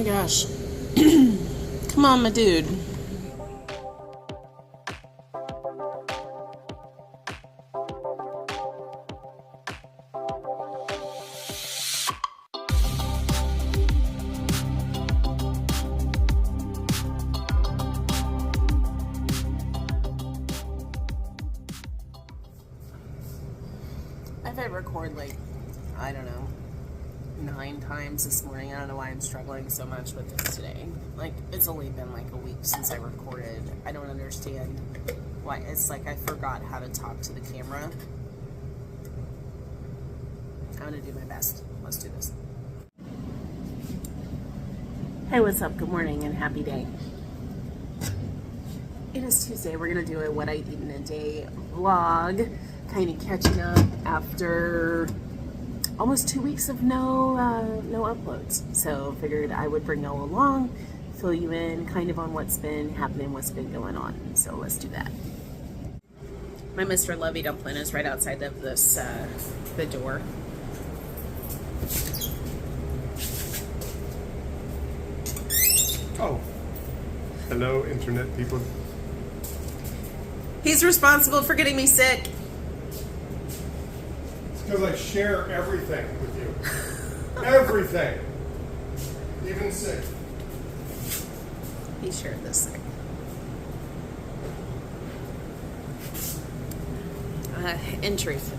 gosh. Come on, my dude. If I record like, I don't know, 9 times this morning. I don't know why I'm struggling so much with this today. Like, it's only been like a week since I recorded. I don't understand why. It's like I forgot how to talk to the camera. I'm gonna do my best. Let's do this. Hey, what's up? Good morning and happy day. It is Tuesday. We're gonna do a what I eat in a day vlog. Kind of catching up after almost 2 weeks of no uploads. So figured I would bring Noah along, fill you in kind of on what's been happening, what's been going on. So let's do that. My Mr. Lovey Dumpling is right outside of this the door. Oh, hello internet people. He's responsible for getting me sick. Because I share everything with you. Everything. Even sick. He shared this sick. In truth,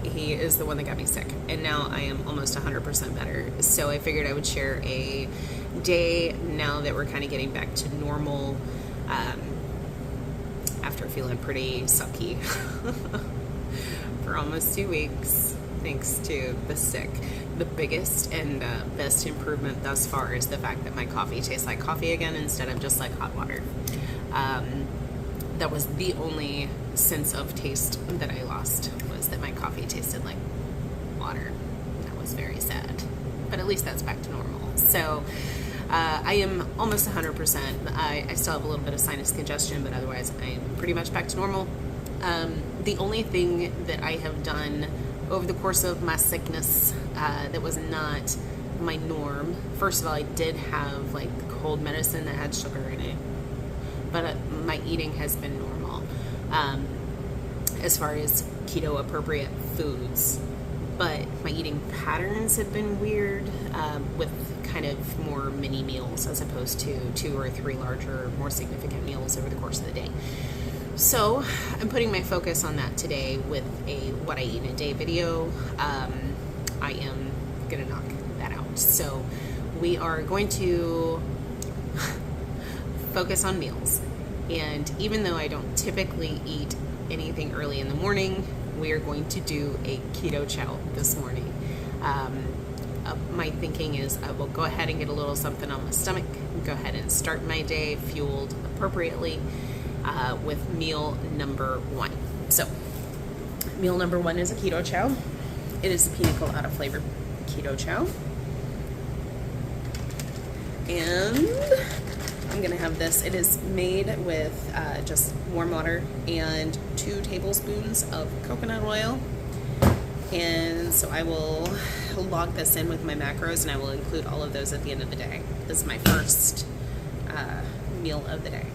he is the one that got me sick. And now I am almost 100% better. So I figured I would share a day now that we're kind of getting back to normal after feeling pretty sucky. For almost 2 weeks, thanks to the sick. The biggest and best improvement thus far is the fact that my coffee tastes like coffee again instead of just like hot water. That was the only sense of taste that I lost, was that my coffee tasted like water. That was very sad, but at least that's back to normal. So I am almost 100%. I still have a little bit of sinus congestion, but otherwise I'm pretty much back to normal. The only thing that I have done over the course of my sickness that was not my norm, first of all, I did have like cold medicine that had sugar in it, but my eating has been normal as far as keto appropriate foods, but my eating patterns have been weird with kind of more mini meals as opposed to 2 or 3 larger, more significant meals over the course of the day. So I'm putting my focus on that today with a what I eat in a day video. I am gonna knock that out. So we are going to focus on meals. And even though I don't typically eat anything early in the morning, we are going to do a Keto Chow this morning. My thinking is I will go ahead and get a little something on my stomach, go ahead and start my day fueled appropriately. With meal number 1. So, meal number 1 is a Keto Chow. It is a pina colada flavored Keto Chow. And I'm going to have this. It is made with just warm water and 2 tablespoons of coconut oil. And so I will log this in with my macros, and I will include all of those at the end of the day. This is my first meal of the day.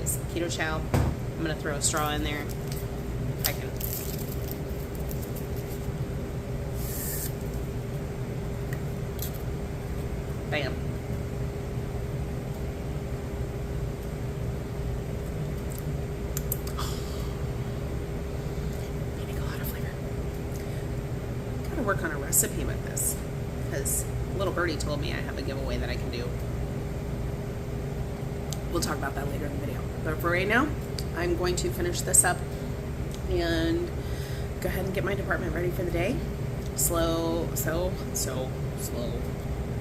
Is Keto Chow. I'm going to throw a straw in there if I can. Bam. Pina colada flavor. Gotta work on a recipe with this, because little birdie told me I have a giveaway that I can do. We'll talk about that later in the video. But for right now, I'm going to finish this up and go ahead and get my department ready for the day. Slow.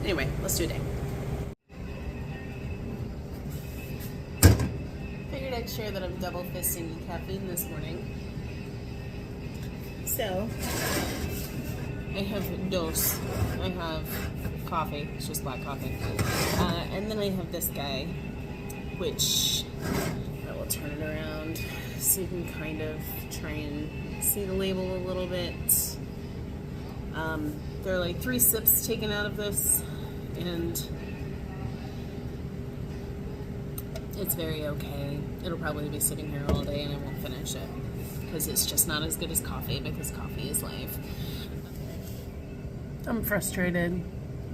Anyway, let's do a day. Figured I'd share that I'm double fisting caffeine this morning. So, I have dos. I have coffee. It's just black coffee. And then I have this guy, which I will turn it around so you can kind of try and see the label a little bit. There are like 3 sips taken out of this, and It's very okay. It'll probably be sitting here all day and I won't finish it because it's just not as good as coffee, because coffee is life. I'm frustrated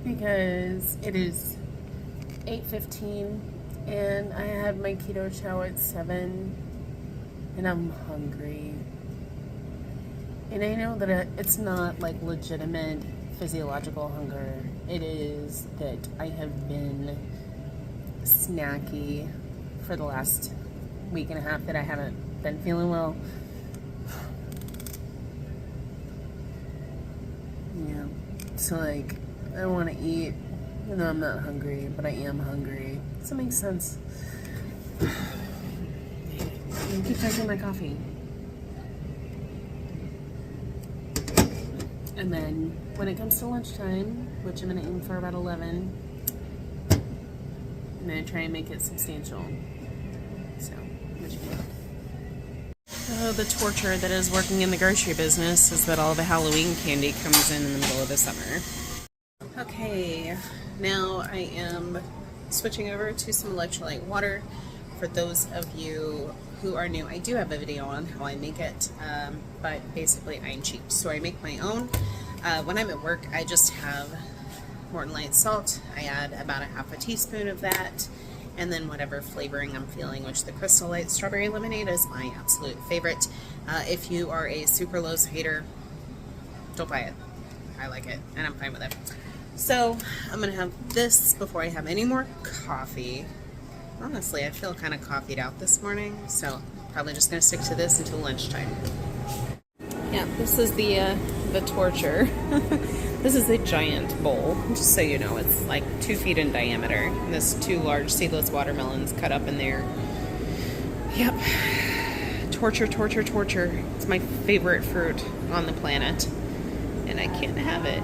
because it is 8:15 and I had my Keto Chow at 7 and I'm hungry. And I know that it's not like legitimate physiological hunger. It is that I have been snacky for the last week and a half that I haven't been feeling well. Yeah. So like, I want to eat, even though I'm not hungry, but I am hungry. Does that make sense? I keep drinking my coffee. And then when it comes to lunchtime, which I'm going to aim for about 11, I'm going to try and make it substantial. So, what you think? Oh, the torture that is working in the grocery business is that all the Halloween candy comes in the middle of the summer. Okay, now I am switching over to some electrolyte water. For those of you who are new, I do have a video on how I make it, but basically I'm cheap, so I make my own. When I'm at work, I just have Morton Light salt. I add about a half a teaspoon of that, and then whatever flavoring I'm feeling, which the Crystal Light Strawberry Lemonade is my absolute favorite. If you are a sucralose hater, don't buy it. I like it, and I'm fine with it. So I'm gonna have this before I have any more coffee. Honestly, I feel kind of coffeeed out this morning, so probably just gonna stick to this until lunchtime. Yeah, this is the torture. This is a giant bowl, just so you know. It's like 2 feet in diameter. And there's 2 large seedless watermelons cut up in there. Yep. Torture, torture, torture. It's my favorite fruit on the planet, and I can't have it.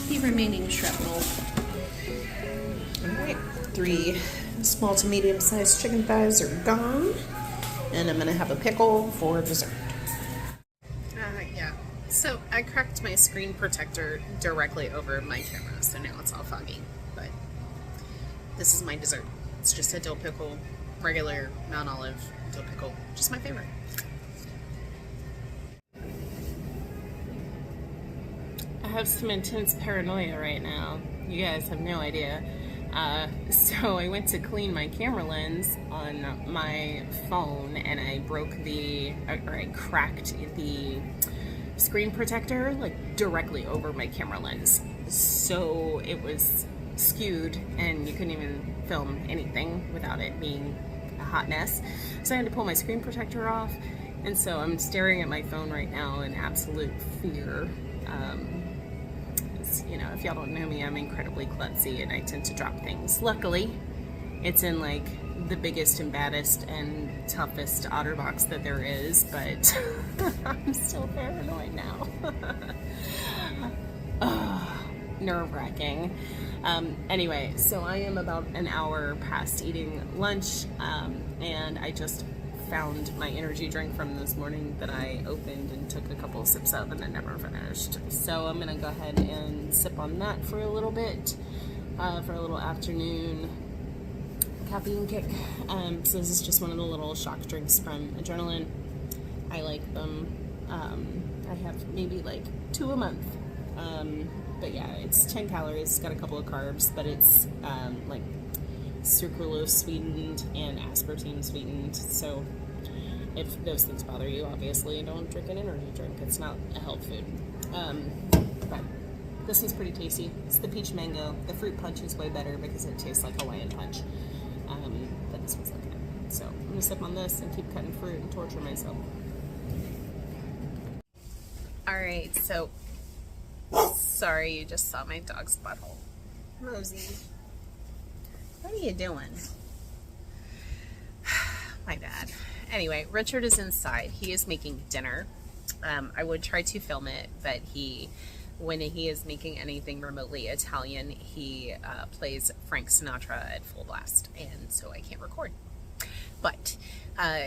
The remaining shrapnel. Alright, 3 small to medium sized chicken thighs are gone, and I'm gonna have a pickle for dessert. Yeah, so I cracked my screen protector directly over my camera, so now it's all foggy, but this is my dessert. It's just a dill pickle, regular Mount Olive dill pickle, just my favorite. I have some intense paranoia right now. You guys have no idea. So I went to clean my camera lens on my phone and I I cracked the screen protector like directly over my camera lens. So it was skewed and you couldn't even film anything without it being a hot mess. So I had to pull my screen protector off, and so I'm staring at my phone right now in absolute fear. You know, if y'all don't know me, I'm incredibly klutzy and I tend to drop things. Luckily, it's in like the biggest and baddest and toughest OtterBox that there is, but I'm still paranoid now. Nerve-wracking. Anyway, so I am about an hour past eating lunch, and I just found my energy drink from this morning that I opened and took a couple of sips of and then never finished. So I'm gonna go ahead and sip on that for a little bit, for a little afternoon caffeine kick. So this is just one of the little shock drinks from Adrenaline. I like them. I have maybe like 2 a month. But yeah, it's 10 calories, it's got a couple of carbs, but it's like sucralose sweetened and aspartame sweetened. So if those things bother you, obviously don't drink an energy drink. It's not a health food. But this one's pretty tasty. It's the peach mango. The fruit punch is way better because it tastes like Hawaiian punch. But this one's okay. So I'm gonna sip on this and keep cutting fruit and torture myself. Alright, so sorry you just saw my dog's butthole. Mosey, what are you doing? My bad. Anyway, Richard is inside. He is making dinner. I would try to film it, but when he is making anything remotely Italian, he plays Frank Sinatra at full blast, and so I can't record. But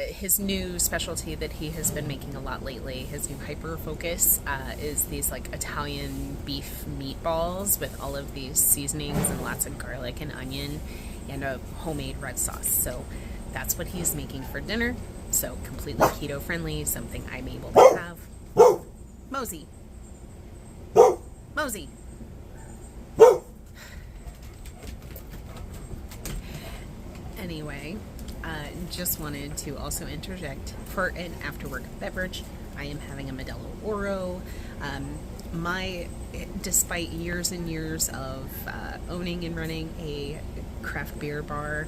his new specialty that he has been making a lot lately, his new hyper focus, is these like Italian beef meatballs with all of these seasonings and lots of garlic and onion and a homemade red sauce. So that's what he's making for dinner. So completely keto friendly, something I'm able to have. Mosey. Mosey. Anyway, just wanted to also interject for an after-work beverage. I am having a Modelo Oro. Despite years and years of owning and running a craft beer bar,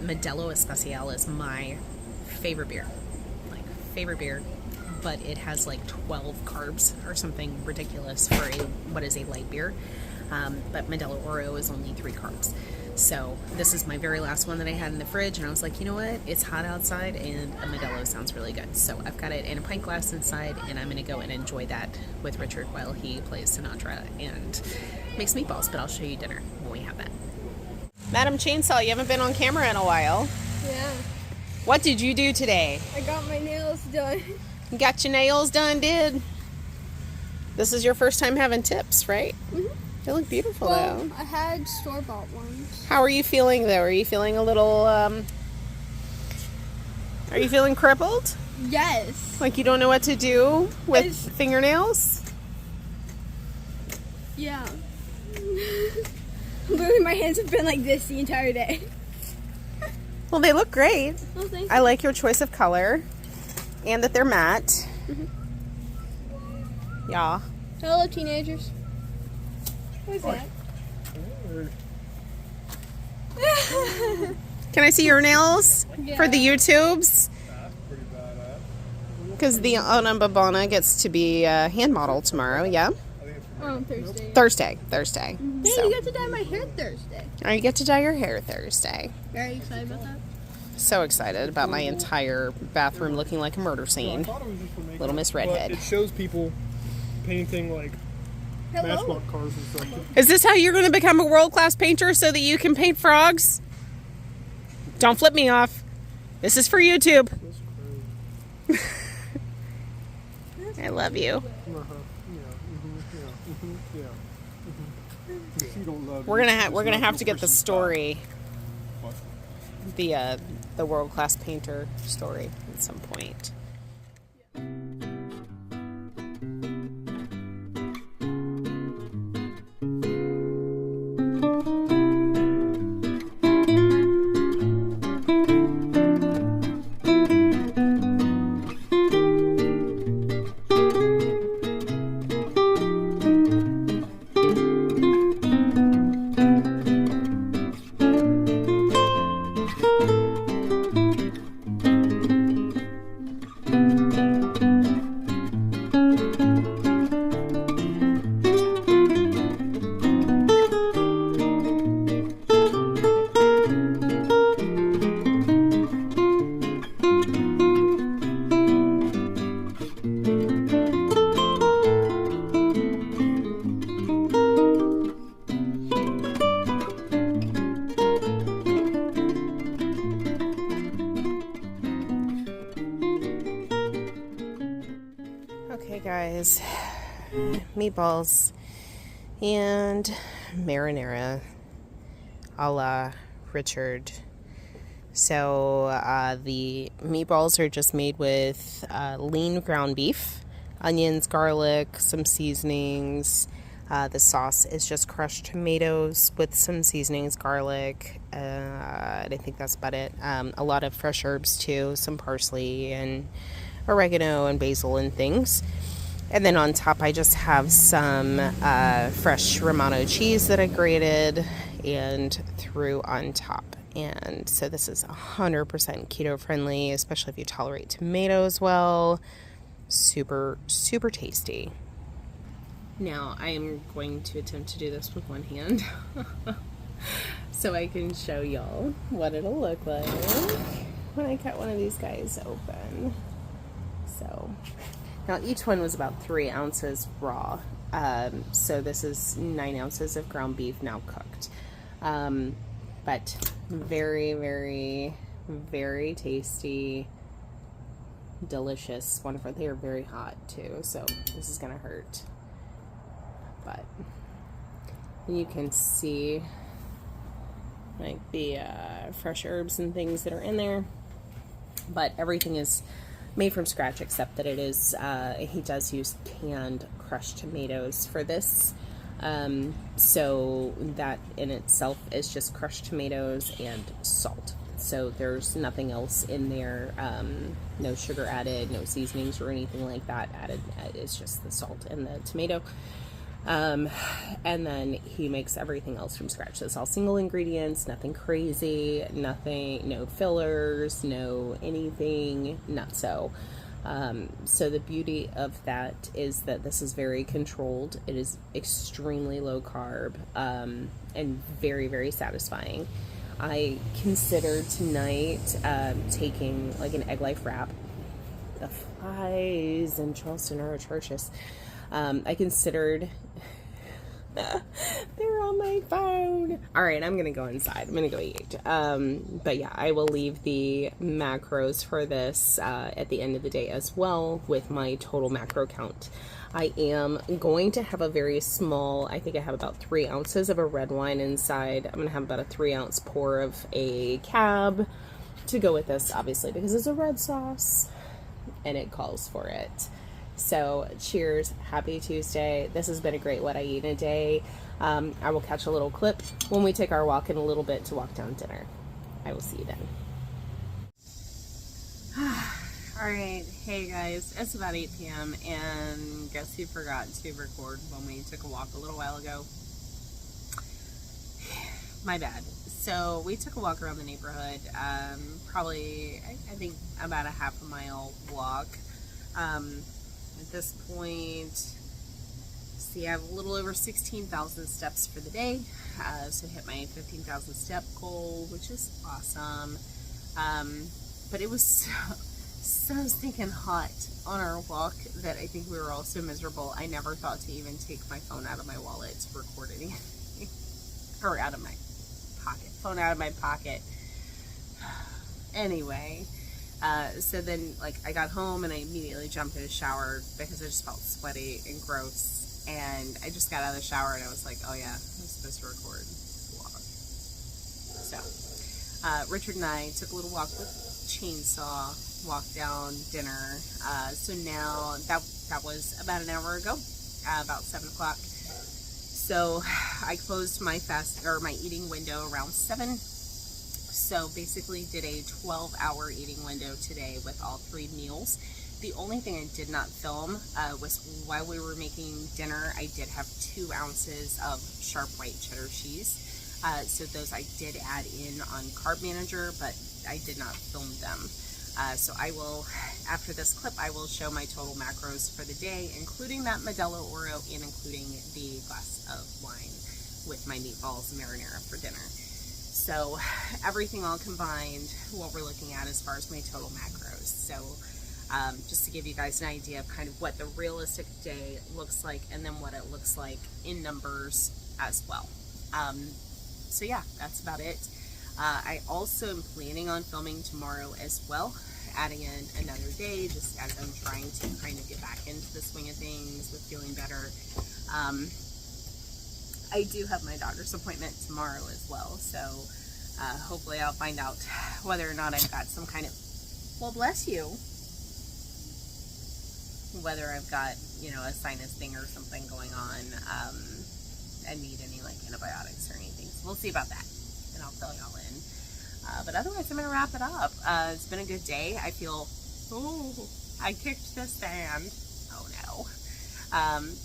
Modelo Especial is my favorite beer. But it has like 12 carbs or something ridiculous for what is a light beer. But Modelo Oro is only 3 carbs. So this is my very last one that I had in the fridge, and I was like, you know what? It's hot outside, and a Modelo sounds really good. So I've got it in a pint glass inside, and I'm going to go and enjoy that with Richard while he plays Sinatra and makes meatballs. But I'll show you dinner when we have that. Madam Chainsaw, you haven't been on camera in a while. Yeah. What did you do today? I got my nails done. You got your nails done, did? This is your first time having tips, right? Mm-hmm. They look beautiful, Well, though. I had store-bought ones. How are you feeling, though? Are you feeling a little, are you feeling crippled? Yes. Like you don't know what to do with It's- fingernails? Yeah. Literally, my hands have been like this the entire day. Well, they look great. Oh, thank I like your choice of color and that they're matte. Mhm. Yeah. Hello, teenagers. What's that? Can I see your nails for the YouTubes? Pretty badass. Because the Onambabana gets to be hand modeled tomorrow, yeah? On Thursday. Thursday. Hey, So, you get to dye my hair Thursday. or you get to dye your hair Thursday. Very excited about that. So excited about my entire bathroom looking like a murder scene. Little Miss Redhead. It shows people painting like Hello. Matchbox cars and stuff. Is this how you're going to become a world-class painter so that you can paint frogs? Don't flip me off. This is for YouTube. That's crazy. I love you. Yeah. If you don't love We're it, gonna it's have not to get the your story, person's the world-class painter story at some point. Okay, guys, meatballs and marinara a la Richard. So the meatballs are just made with lean ground beef, onions, garlic, some seasonings. The sauce is just crushed tomatoes with some seasonings, garlic, and I think that's about it. A lot of fresh herbs too, some parsley and oregano and basil and things. And then on top I just have some fresh Romano cheese that I grated and threw on top. And so this is 100% keto friendly, especially if you tolerate tomatoes well. super, super tasty. Now I am going to attempt to do this with one hand so I can show y'all what it'll look like when I cut one of these guys open. So now each one was about 3 ounces raw. So this is 9 ounces of ground beef now cooked. But very, very, very tasty, delicious. Wonderful. They are very hot too, so this is gonna hurt. But you can see like the fresh herbs and things that are in there. But everything is made from scratch, except that it is, he does use canned crushed tomatoes for this. So that in itself is just crushed tomatoes and salt. So there's nothing else in there, no sugar added, no seasonings or anything like that added. It's just the salt and the tomato. And then he makes everything else from scratch. So it's all single ingredients, nothing crazy, nothing, no fillers, no anything, not so. So the beauty of that is that this is very controlled. It is extremely low carb, and very, very satisfying. I considered tonight, taking like an egg life wrap. The flies in Charleston are atrocious. I considered they're on my phone. All right, I'm gonna go inside. I'm gonna go eat. But yeah, I will leave the macros for this at the end of the day as well with my total macro count. I am going to have a very small, I think I have about 3 ounces of a red wine inside. I'm gonna have about a 3-ounce pour of a cab to go with this, obviously, because it's a red sauce and it calls for it. So cheers, happy Tuesday. This has been a great What I Eat in a Day. I will catch a little clip when we take our walk in a little bit to walk down dinner. I will see you then. Alright, hey guys, it's about 8 p.m. and guess who forgot to record when we took a walk a little while ago? My bad. So we took a walk around the neighborhood, probably, I think about a half a mile walk. At this point, see, I have a little over 16,000 steps for the day, so hit my 15,000 step goal, which is awesome. But it was so stinking hot on our walk that I think we were all so miserable. I never thought to even take my phone out of my wallet to record anything, or out of my pocket, phone out of my pocket. Anyway. So then, like, I got home and I immediately jumped in a shower because I just felt sweaty and gross. And I just got out of the shower and I was like, oh yeah, I'm supposed to record this vlog. So, Richard and I took a little walk with Chainsaw, walked down dinner. So now, that was about an hour ago, about 7 o'clock. So, I closed my my eating window around 7. So basically did a 12-hour eating window today with all 3 meals. The only thing I did not film was while we were making dinner, I did have 2 ounces of sharp white cheddar cheese. So those I did add in on Carb Manager, but I did not film them. So I will, after this clip, I will show my total macros for the day, including that Modelo Oreo and including the glass of wine with my meatballs marinara for dinner. So everything all combined, what we're looking at as far as my total macros. So just to give you guys an idea of kind of what the realistic day looks like and then what it looks like in numbers as well. So yeah, that's about it. I also am planning on filming tomorrow as well, adding in another day just as I'm trying to kind of get back into the swing of things with feeling better. I do have my doctor's appointment tomorrow as well, so hopefully I'll find out whether or not I've got some kind of, well, bless you, whether I've got, you know, a sinus thing or something going on, and need any like antibiotics or anything. So we'll see about that, and I'll fill y'all in. But otherwise, I'm gonna wrap it up. It's been a good day. I feel, oh, I kicked the stand. Oh no.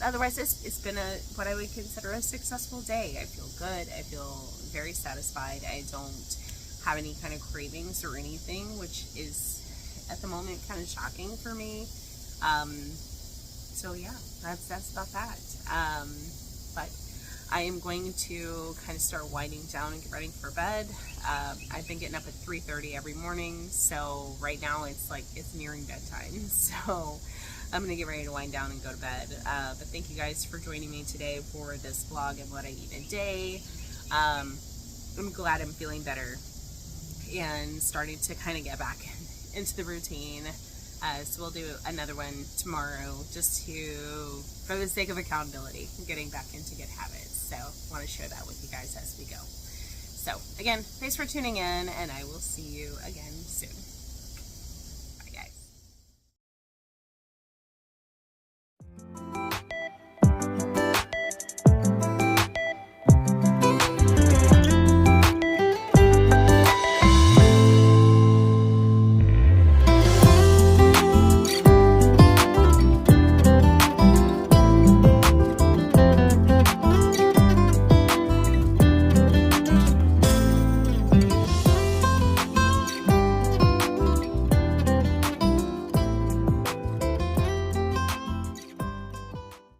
Otherwise, it's been what I would consider a successful day. I feel good. I feel very satisfied. I don't have any kind of cravings or anything, which is at the moment kind of shocking for me. So yeah, that's about that. But I am going to kind of start winding down and get ready for bed. I've been getting up at 3:30 every morning, so right now it's nearing bedtime. So I'm gonna get ready to wind down and go to bed. But thank you guys for joining me today for this vlog of what I eat in a day. I'm glad I'm feeling better and starting to kind of get back into the routine. So we'll do another one tomorrow, just for the sake of accountability, getting back into good habits. So I want to share that with you guys as we go. So again, thanks for tuning in, and I will see you again soon.